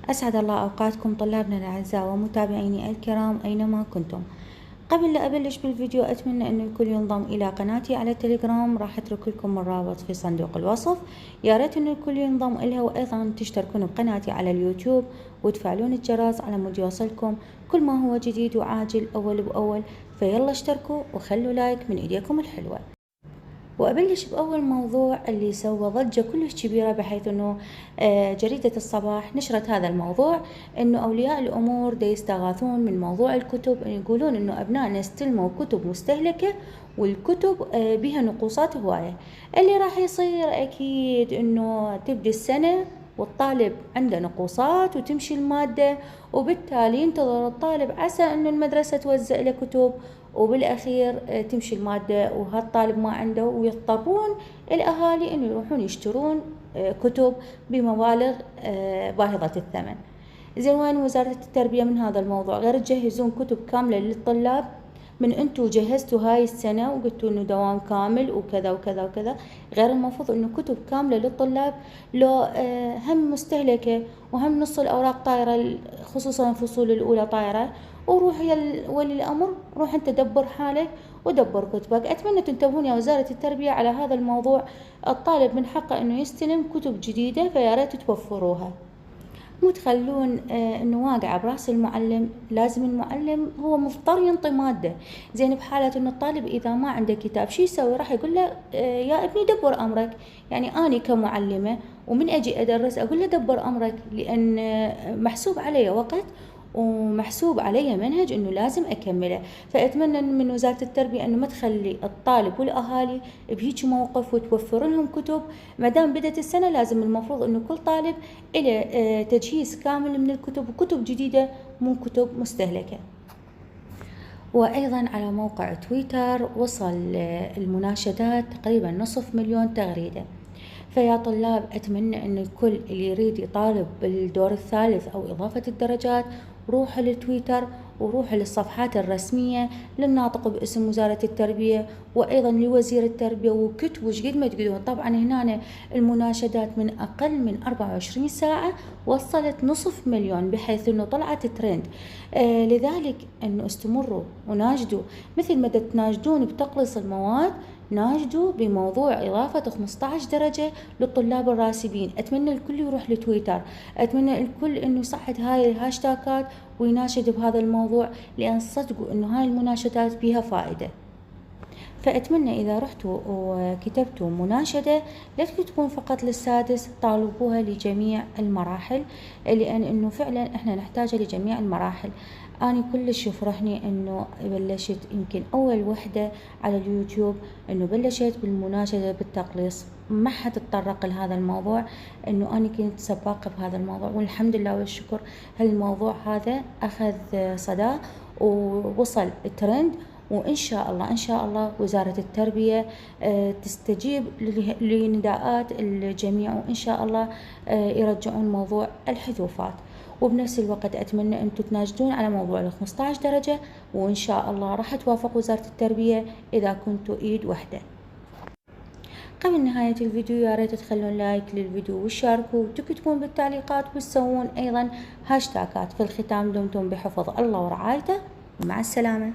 أسعد الله أوقاتكم طلابنا الأعزاء ومتابعيني الكرام أينما كنتم. قبل لا أبلش بالفيديو أتمنى أن الكل ينضم إلى قناتي على التليجرام، راح أترك لكم الرابط في صندوق الوصف. يا ريت أن الكل ينضم إلها، وأيضا تشتركون بقناتي على اليوتيوب وتفعلون الجرس على مود يوصلكم كل ما هو جديد وعاجل أول بأول. فيلا اشتركوا وخلوا لايك من إيديكم الحلوة. وأبلش بأول موضوع اللي سوى ضجة كلش كبيرة، بحيث أنه جريدة الصباح نشرت هذا الموضوع، أنه أولياء الأمور يستغاثون من موضوع الكتب، يقولون أنه أبنائنا استلموا كتب مستهلكة والكتب بها نقوصات هواية. اللي راح يصير أكيد أنه تبدي السنة والطالب عنده نقوصات وتمشي المادة، وبالتالي ينتظر الطالب عسى أنه المدرسة توزع له كتب، وبالأخير تمشي المادة وهالطالب ما عنده، ويضطرون الأهالي أنه يروحون يشترون كتب بمبالغ باهظة الثمن. زين، وين وزارة التربية من هذا الموضوع؟ غير تجهزون كتب كاملة للطلاب، من انتوا جهزتوا هاي السنة وقلتوا انه دوام كامل وكذا وكذا وكذا، غير المفروض انه كتب كاملة للطلاب لو هم مستهلكة وهم نص الاوراق طايرة، خصوصا الفصول الاولى طايرة. وروح يا ولي الامر، روح انت دبر حالك ودبر كتبك. اتمنى تنتبهون يا وزارة التربية على هذا الموضوع. الطالب من حقه انه يستلم كتب جديدة، فيا ريت توفروها، مو تخلون انه واقعة براس المعلم. لازم المعلم هو مضطر ينطي مادة. زين، بحالة انه الطالب اذا ما عنده كتاب شو يسوي؟ راح يقول له يا ابني دبر امرك. يعني اني كمعلمة ومن اجي ادرس اقول له دبر امرك، لان محسوب علي وقت ومحسوب علي منهج انه لازم اكمله. فاتمنى من وزارة التربية انه ما تخلي الطالب والاهالي بهيك موقف، وتوفر لهم كتب. ما دام بدت السنة لازم المفروض انه كل طالب له تجهيز كامل من الكتب، وكتب جديدة مو كتب مستهلكة. وأيضا على موقع تويتر وصل المناشدات تقريبا 500,000 تغريدة. فيا طلاب أتمنى أن الكل اللي يريد يطالب بالدور الثالث أو إضافة الدرجات، روحوا لتويتر وروحوا للصفحات الرسمية للناطق باسم وزارة التربية وأيضا لوزير التربية، وكتبوا قد ما تقدرون. طبعا هنا المناشدات من أقل من 24 ساعة وصلت 500,000، بحيث أنه طلعت ترند. لذلك أنه استمروا وناجدوا، مثل ما تناجدون بتقليص المواد، ناجدوا بموضوع إضافة 15 درجة للطلاب الراسبين. أتمنى الكل يروح لتويتر، أتمنى الكل أنه يصعد هاي الهاشتاجات ويناشد بهذا الموضوع، لأن صدقوا أنه هاي المناشدات بها فائدة. فأتمنى إذا رحتوا وكتبتوا مناشدة لا تكون فقط للسادس، طالبوها لجميع المراحل، لأن إنه فعلا إحنا نحتاجها لجميع المراحل. أنا كلش يفرحني إنه بلشت يمكن أول وحدة على اليوتيوب إنه بلشت بالمناشدة بالتقليص، ما حد تطرق لهذا الموضوع، إنه أنا كنت سباقة بهذا الموضوع، والحمد لله والشكر هالموضوع هذا أخذ صدى ووصل الترند. وإن شاء الله إن شاء الله وزارة التربية تستجيب لنداءات الجميع، وإن شاء الله يرجعون موضوع الحذوفات. وبنفس الوقت أتمنى أنتم تناجدون على موضوع 15 درجة، وإن شاء الله راح توافق وزارة التربية إذا كنتوا إيد واحدة. قبل نهاية الفيديو يا ريت تخلون لايك للفيديو وتشاركوا وتكتبون بالتعليقات وتسوون أيضا هاشتاجات. في الختام دمتم بحفظ الله ورعايته، ومع السلامة.